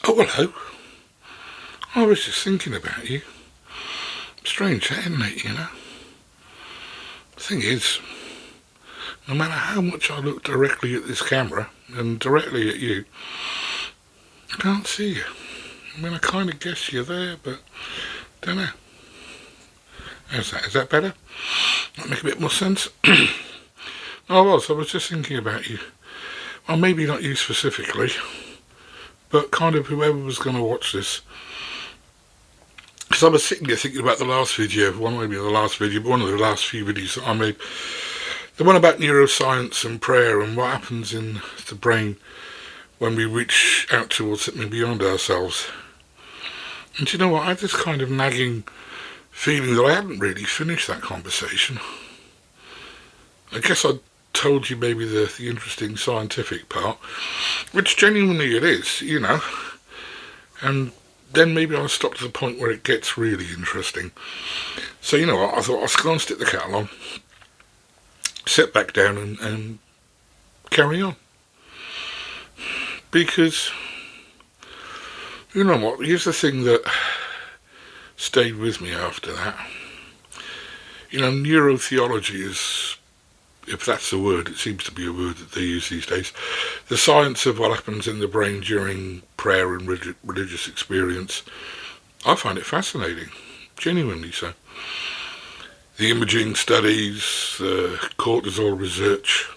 Oh, hello. I was just thinking about you. Strange, isn't it, you know? The thing is, no matter how much I look directly at this camera and directly at you, I can't see you. I mean, I kind of guess you're there, but don't know. How's that? Is that better? That make a bit more sense? I was just thinking about you. Well, maybe not you specifically, but kind of whoever was going to watch this. Because I was sitting there thinking about the last video, one of the last few videos that I made. The one about neuroscience and prayer and what happens in the brain when we reach out towards something beyond ourselves. And you know what, I had this kind of nagging feeling that I hadn't really finished that conversation. I guess I told you maybe the interesting scientific part, which genuinely it is, you know. And then maybe I'll stop to the point where it gets really interesting. So, you know what, I thought I'll go and stick the kettle on, sit back down and carry on. Because, you know what, here's the thing that stayed with me after that. You know, neurotheology is, if that's a word, it seems to be a word that they use these days, the science of what happens in the brain during prayer and religious experience. I find it fascinating, genuinely so. The imaging studies, the cortisol research,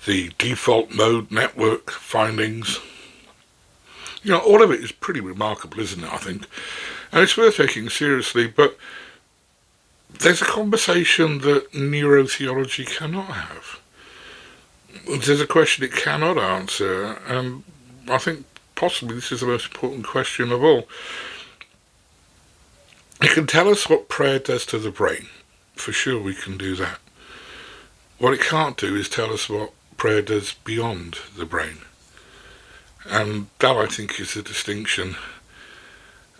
the default mode network findings. You know, all of it is pretty remarkable, isn't it, I think? And it's worth taking seriously, but there's a conversation that neurotheology cannot have. There's a question it cannot answer, and I think possibly this is the most important question of all. It can tell us what prayer does to the brain. For sure we can do that. What it can't do is tell us what prayer does beyond the brain. And that, I think, is the distinction.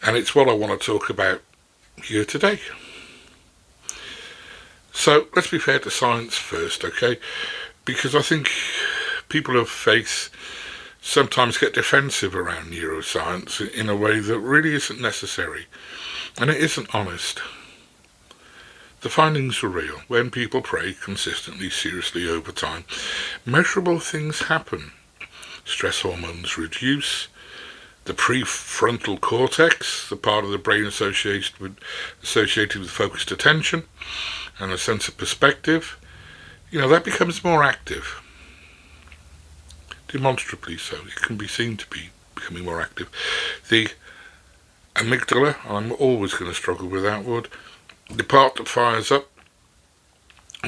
And it's what I want to talk about here today. So let's be fair to science first, okay? Because I think people of faith sometimes get defensive around neuroscience in a way that really isn't necessary. And it isn't honest. The findings are real. When people pray consistently, seriously over time, measurable things happen. Stress hormones reduce. The prefrontal cortex, the part of the brain associated with focused attention and a sense of perspective, you know, that becomes more active. Demonstrably so. It can be seen to be becoming more active. The amygdala, I'm always going to struggle with that word, the part that fires up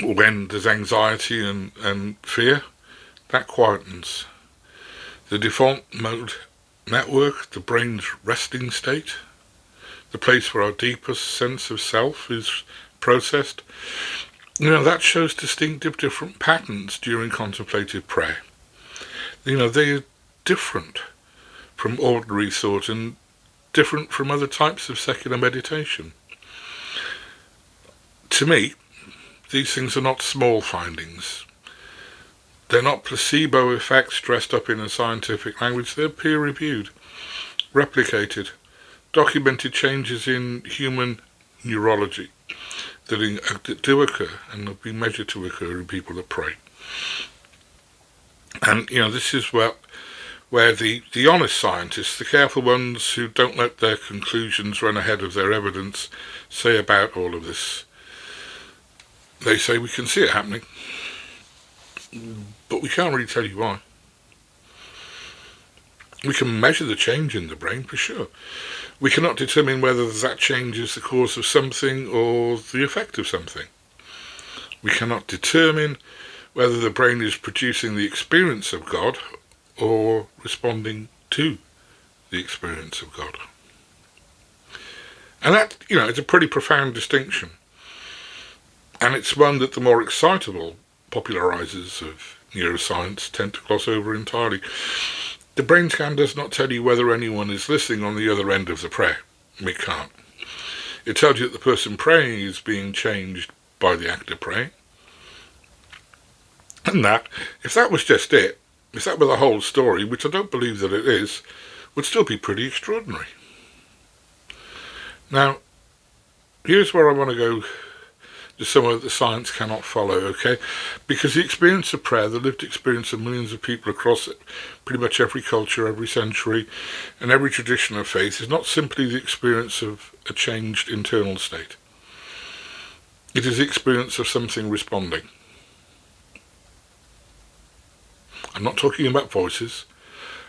when there's anxiety and fear, that quietens. The default mode network, the brain's resting state, the place where our deepest sense of self is processed, you know, that shows distinctive different patterns during contemplative prayer. You know, they're different from ordinary thought and different from other types of secular meditation. To me, these things are not small findings. They're not placebo effects dressed up in a scientific language. They're peer-reviewed, replicated, documented changes in human neurology that do occur and have been measured to occur in people that pray. And, you know, this is where the honest scientists, the careful ones who don't let their conclusions run ahead of their evidence, say about all of this. They say we can see it happening, but we can't really tell you why. We can measure the change in the brain, for sure. We cannot determine whether that change is the cause of something or the effect of something. We cannot determine whether the brain is producing the experience of God or responding to the experience of God. And that, you know, is a pretty profound distinction. And it's one that the more excitable popularizers of neuroscience tend to gloss over entirely. The brain scan does not tell you whether anyone is listening on the other end of the prayer. It can't. It tells you that the person praying is being changed by the act of praying. And that, if that was just it, if that were the whole story, which I don't believe that it is, would still be pretty extraordinary. Now, here's where I want to go to somewhere that the science cannot follow, okay? Because the experience of prayer, the lived experience of millions of people across pretty much every culture, every century, and every tradition of faith is not simply the experience of a changed internal state. It is the experience of something responding. I'm not talking about voices.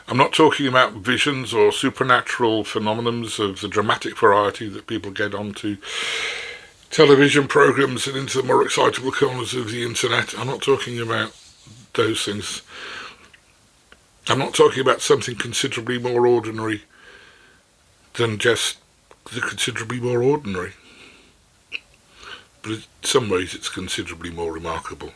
I'm not talking about visions or supernatural phenomenons of the dramatic variety that people get onto television programs and into the more excitable corners of the internet. I'm not talking about those things. I'm not talking about something considerably more ordinary than just the considerably more ordinary. But in some ways it's considerably more remarkable.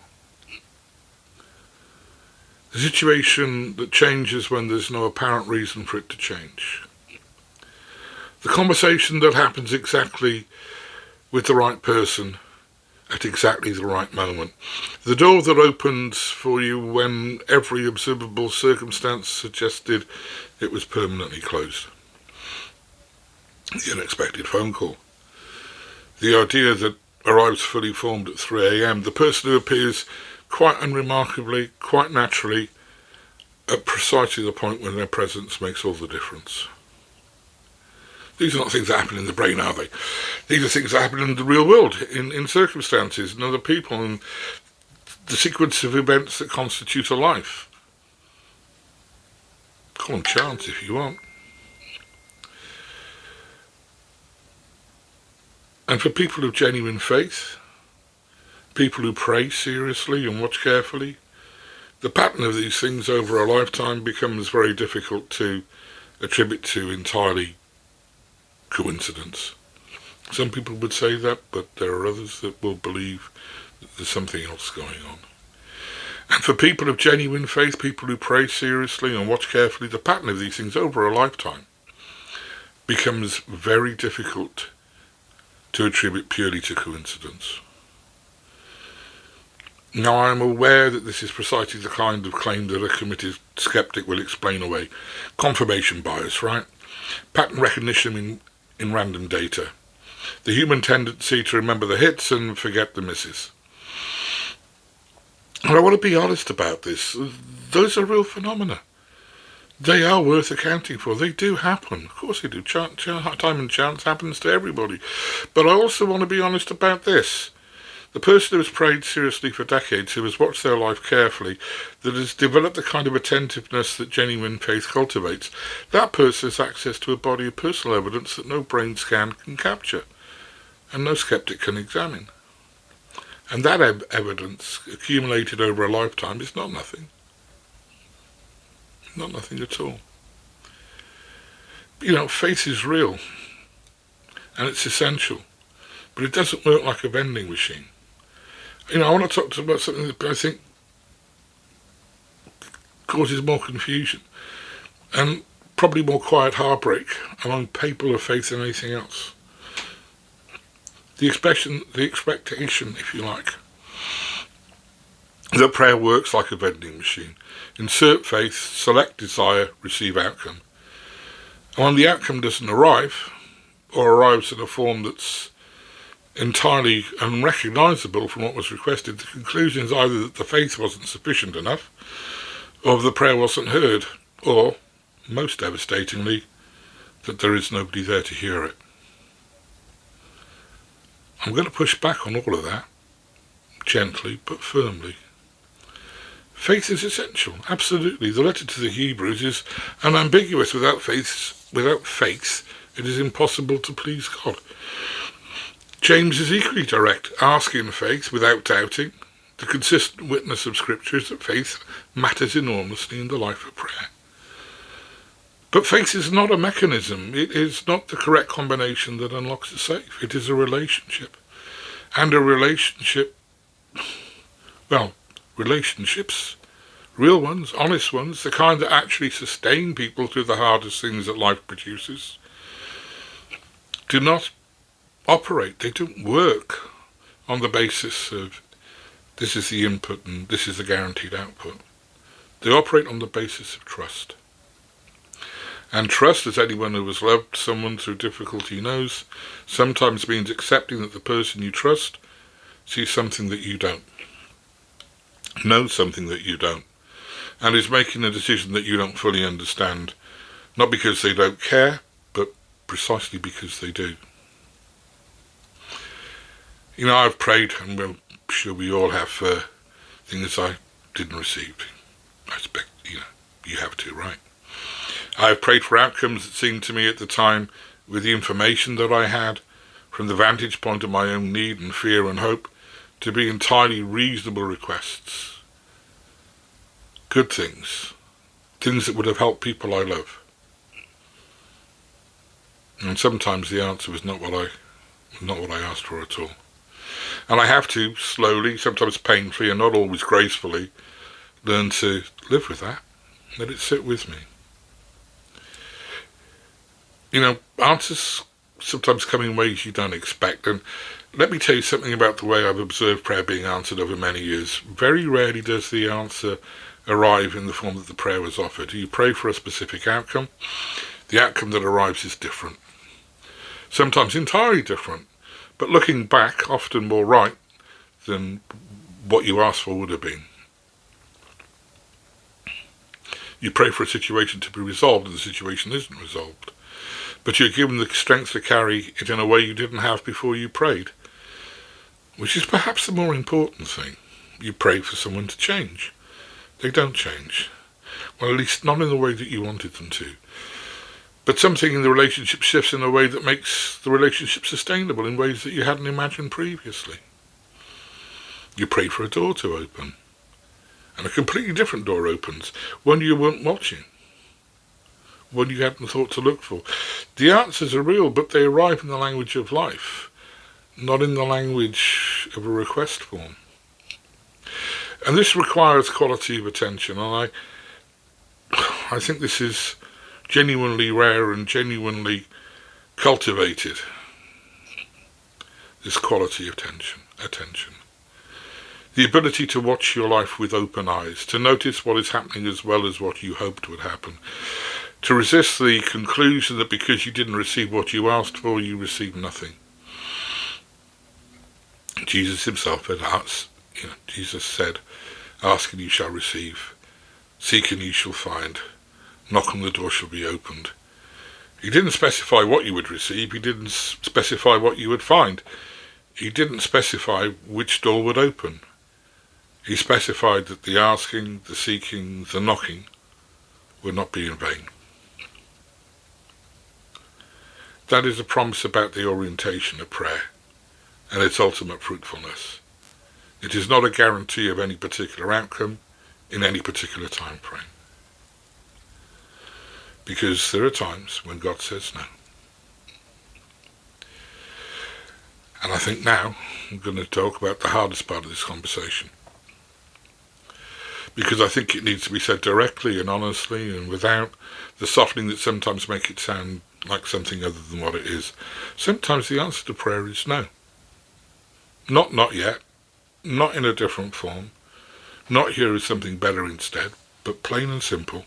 The situation that changes when there's no apparent reason for it to change. The conversation that happens exactly with the right person at exactly the right moment. The door that opens for you when every observable circumstance suggested it was permanently closed. The unexpected phone call. The idea that arrives fully formed at 3 a.m. The person who appears quite unremarkably, quite naturally, at precisely the point when their presence makes all the difference. These are not things that happen in the brain, are they? These are things that happen in the real world, in circumstances and other people, and the sequence of events that constitute a life. Call them chance if you want. And for people of genuine faith, people who pray seriously and watch carefully, the pattern of these things over a lifetime becomes very difficult to attribute to entirely coincidence. Some people would say that, but there are others that will believe that there's something else going on. And for people of genuine faith, people who pray seriously and watch carefully, the pattern of these things over a lifetime becomes very difficult to attribute purely to coincidence. Now, I am aware that this is precisely the kind of claim that a committed skeptic will explain away. Confirmation bias, right? Pattern recognition in random data. The human tendency to remember the hits and forget the misses. And I want to be honest about this. Those are real phenomena. They are worth accounting for. They do happen. Of course they do. Time and chance happens to everybody. But I also want to be honest about this. The person who has prayed seriously for decades, who has watched their life carefully, that has developed the kind of attentiveness that genuine faith cultivates, that person has access to a body of personal evidence that no brain scan can capture, and no skeptic can examine. And that evidence, accumulated over a lifetime, is not nothing. Not nothing at all. You know, faith is real, and it's essential, but it doesn't work like a vending machine. You know, I want to talk about something that I think causes more confusion and probably more quiet heartbreak among people of faith than anything else. The expectation, if you like, that prayer works like a vending machine. Insert faith, select desire, receive outcome. And when the outcome doesn't arrive, or arrives in a form that's entirely unrecognisable from what was requested, the conclusion is either that the faith wasn't sufficient enough, or the prayer wasn't heard, or, most devastatingly, that there is nobody there to hear it. I'm going to push back on all of that, gently but firmly. Faith is essential, absolutely. The letter to the Hebrews is unambiguous. Without faith, it is impossible to please God. James is equally direct. Ask in faith without doubting. The consistent witness of Scripture is that faith matters enormously in the life of prayer. But faith is not a mechanism. It is not the correct combination that unlocks the safe. It is a relationship. And a relationship, relationships, real ones, honest ones, the kind that actually sustain people through the hardest things that life produces, do not operate. They don't work on the basis of this is the input and this is the guaranteed output. They operate on the basis of trust. And trust, as anyone who has loved someone through difficulty knows, sometimes means accepting that the person you trust sees something that you don't, knows something that you don't, and is making a decision that you don't fully understand, not because they don't care, but precisely because they do. I've prayed, and I'm sure we all have, for things I didn't receive. I expect, you have too, right? I have prayed for outcomes that seemed to me at the time, with the information that I had, from the vantage point of my own need and fear and hope, to be entirely reasonable requests. Good things. Things that would have helped people I love. And sometimes the answer was not what I asked for at all. And I have to, slowly, sometimes painfully and not always gracefully, learn to live with that. Let it sit with me. Answers sometimes come in ways you don't expect. And let me tell you something about the way I've observed prayer being answered over many years. Very rarely does the answer arrive in the form that the prayer was offered. You pray for a specific outcome. The outcome that arrives is different. Sometimes entirely different. But looking back, often more right than what you asked for would have been. You pray for a situation to be resolved, and the situation isn't resolved. But you're given the strength to carry it in a way you didn't have before you prayed, which is perhaps the more important thing. You pray for someone to change. They don't change. Well, at least not in the way that you wanted them to. But something in the relationship shifts in a way that makes the relationship sustainable in ways that you hadn't imagined previously. You pray for a door to open, and a completely different door opens, one you weren't watching, one you hadn't thought to look for. The answers are real, but they arrive in the language of life, not in the language of a request form. And this requires quality of attention, and I think this is genuinely rare and genuinely cultivated, this quality of attention. The ability to watch your life with open eyes, to notice what is happening as well as what you hoped would happen, to resist the conclusion that because you didn't receive what you asked for, you received nothing. Jesus himself had asked, Jesus said, "Ask and you shall receive, seek and you shall find, knock and the door shall be opened." He didn't specify what you would receive, he didn't specify what you would find. He didn't specify which door would open. He specified that the asking, the seeking, the knocking would not be in vain. That is a promise about the orientation of prayer and its ultimate fruitfulness. It is not a guarantee of any particular outcome in any particular time frame. Because there are times when God says no. And I think now I'm going to talk about the hardest part of this conversation. Because I think it needs to be said directly and honestly and without the softening that sometimes make it sound like something other than what it is. Sometimes the answer to prayer is no. Not yet. Not in a different form. Not here as something better instead. But plain and simple,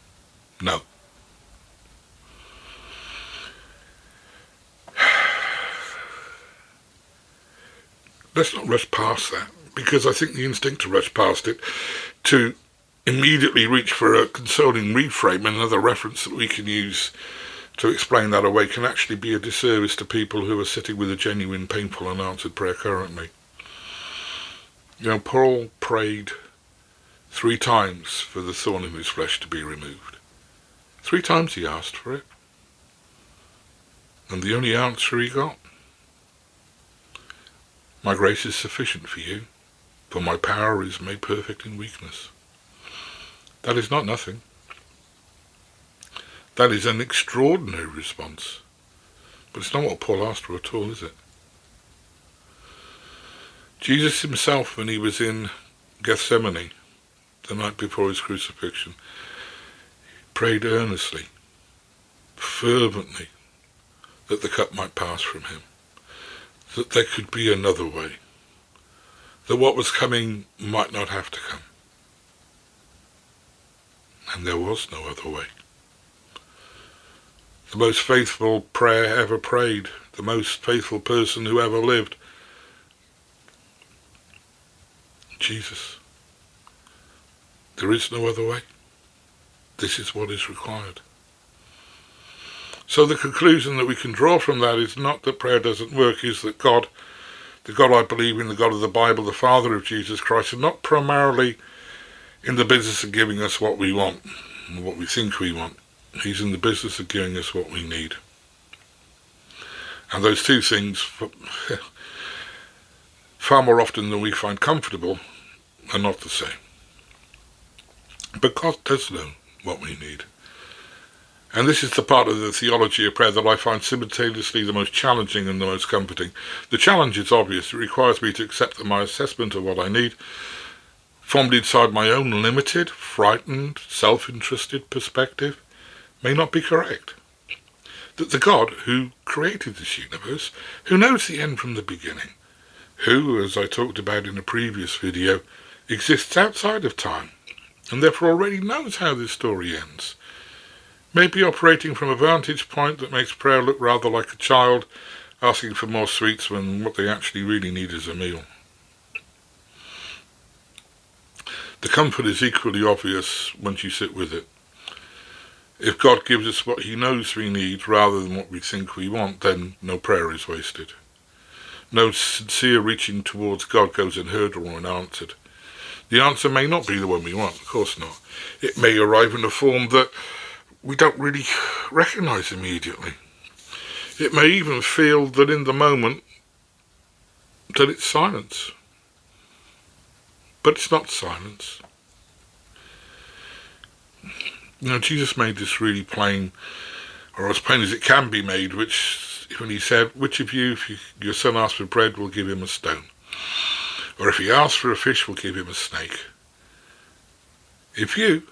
no. Let's not rush past that, because I think the instinct to rush past it, to immediately reach for a consoling reframe, another reference that we can use to explain that away, can actually be a disservice to people who are sitting with a genuine, painful, unanswered prayer currently. Paul prayed 3 times for the thorn in his flesh to be removed. 3 times he asked for it. And the only answer he got, "My grace is sufficient for you, for my power is made perfect in weakness." That is not nothing. That is an extraordinary response. But it's not what Paul asked for at all, is it? Jesus himself, when he was in Gethsemane, the night before his crucifixion, prayed earnestly, fervently, that the cup might pass from him, that there could be another way, that what was coming might not have to come. And there was no other way. the most faithful prayer ever prayed, the most faithful person who ever lived. Jesus. There is no other way. This is what is required. So the conclusion that we can draw from that is not that prayer doesn't work, is that God, the God I believe in, the God of the Bible, the Father of Jesus Christ, is not primarily in the business of giving us what we want, and what we think we want. He's in the business of giving us what we need. And those two things, far more often than we find comfortable, are not the same. But God does know what we need. And this is the part of the theology of prayer that I find simultaneously the most challenging and the most comforting. The challenge is obvious. It requires me to accept that my assessment of what I need, formed inside my own limited, frightened, self-interested perspective, may not be correct. That the God who created this universe, who knows the end from the beginning, who, as I talked about in a previous video, exists outside of time, and therefore already knows how this story ends, may be operating from a vantage point that makes prayer look rather like a child asking for more sweets when what they actually really need is a meal. The comfort is equally obvious once you sit with it. If God gives us what he knows we need rather than what we think we want, then no prayer is wasted. No sincere reaching towards God goes unheard or unanswered. The answer may not be the one we want, of course not. It may arrive in a form that we don't really recognise immediately. It may even feel that in the moment that it's silence. But it's not silence. Jesus made this really plain, or as plain as it can be made, when he said, which of you, if your son asks for bread, will give him a stone? Or if he asks for a fish, will give him a snake? If you,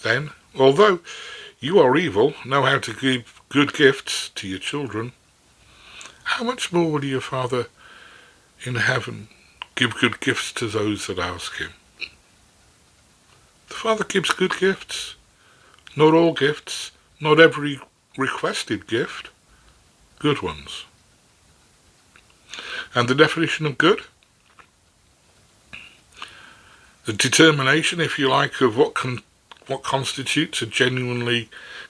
then, although you are evil, know how to give good gifts to your children, how much more will your Father in heaven give good gifts to those that ask him? The Father gives good gifts. Not all gifts, not every requested gift, good ones. And the definition of good? The determination, if you like, of what constitutes a genuinely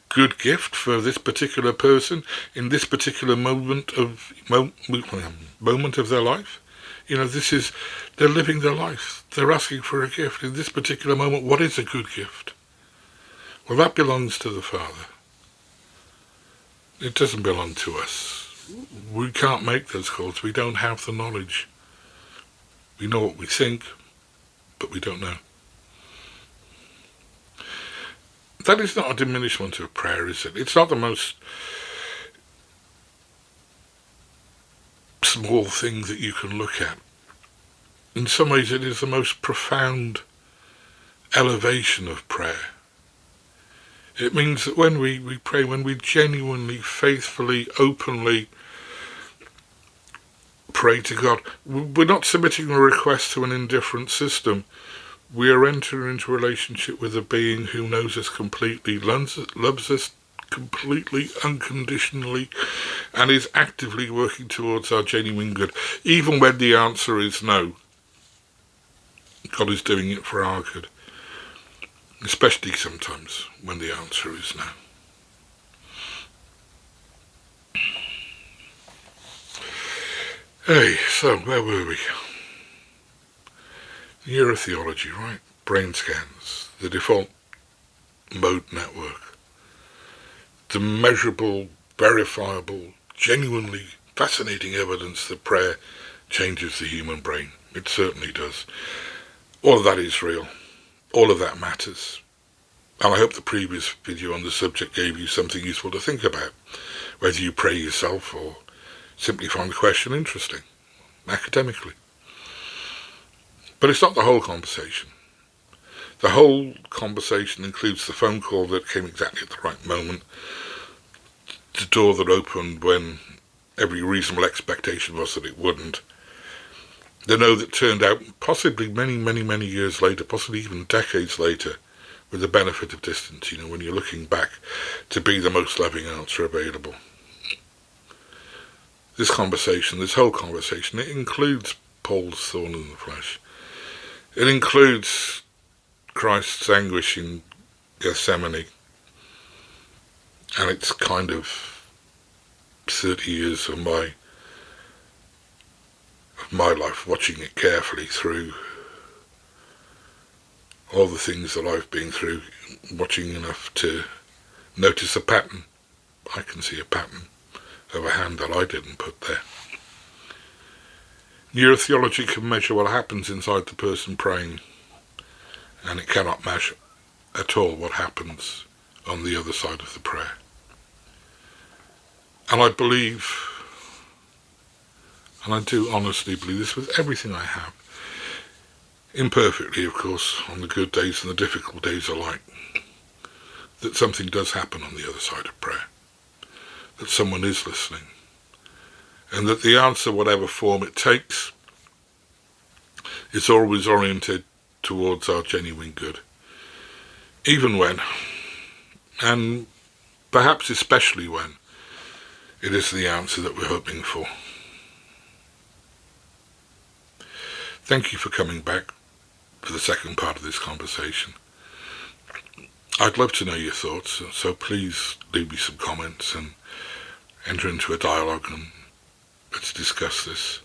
good gift for this particular person in this particular moment of their life. They're living their life. They're asking for a gift. In this particular moment, what is a good gift? Well, that belongs to the Father. It doesn't belong to us. We can't make those calls. We don't have the knowledge. We know what we think, but we don't know. That is not a diminishment of prayer, is it? It's not the most small thing that you can look at. In some ways, it is the most profound elevation of prayer. It means that when we pray, when we genuinely, faithfully, openly pray to God, we're not submitting a request to an indifferent system. We are entering into a relationship with a being who knows us completely, loves us completely, unconditionally, and is actively working towards our genuine good. Even when the answer is no, God is doing it for our good. Especially sometimes when the answer is no. Hey, so where were we? Neurotheology, right? Brain scans, the default mode network, the measurable, verifiable, genuinely fascinating evidence that prayer changes the human brain. It certainly does. All of that is real. All of that matters. And I hope the previous video on the subject gave you something useful to think about, whether you pray yourself or simply find the question interesting, academically. But it's not the whole conversation. The whole conversation includes the phone call that came exactly at the right moment, the door that opened when every reasonable expectation was that it wouldn't, the no that turned out possibly many, many, many years later, possibly even decades later, with the benefit of distance, when you're looking back, to be the most loving answer available. This whole conversation, it includes Paul's thorn in the flesh. It includes Christ's anguish in Gethsemane, and it's kind of 30 years of my life watching it carefully through all the things that I've been through, watching enough to notice a pattern. I can see a pattern of a hand that I didn't put there. Neurotheology can measure what happens inside the person praying, and it cannot measure at all what happens on the other side of the prayer. And I believe, and I do honestly believe this with everything I have, imperfectly of course, on the good days and the difficult days alike, that something does happen on the other side of prayer, that someone is listening, and that the answer, whatever form it takes, is always oriented towards our genuine good. Even when, and perhaps especially when, it is the answer that we're hoping for. Thank you for coming back for the second part of this conversation. I'd love to know your thoughts, so please leave me some comments and enter into a dialogue and let's discuss this.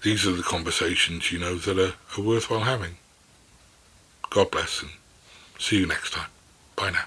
These are the conversations, that are worthwhile having. God bless and see you next time. Bye now.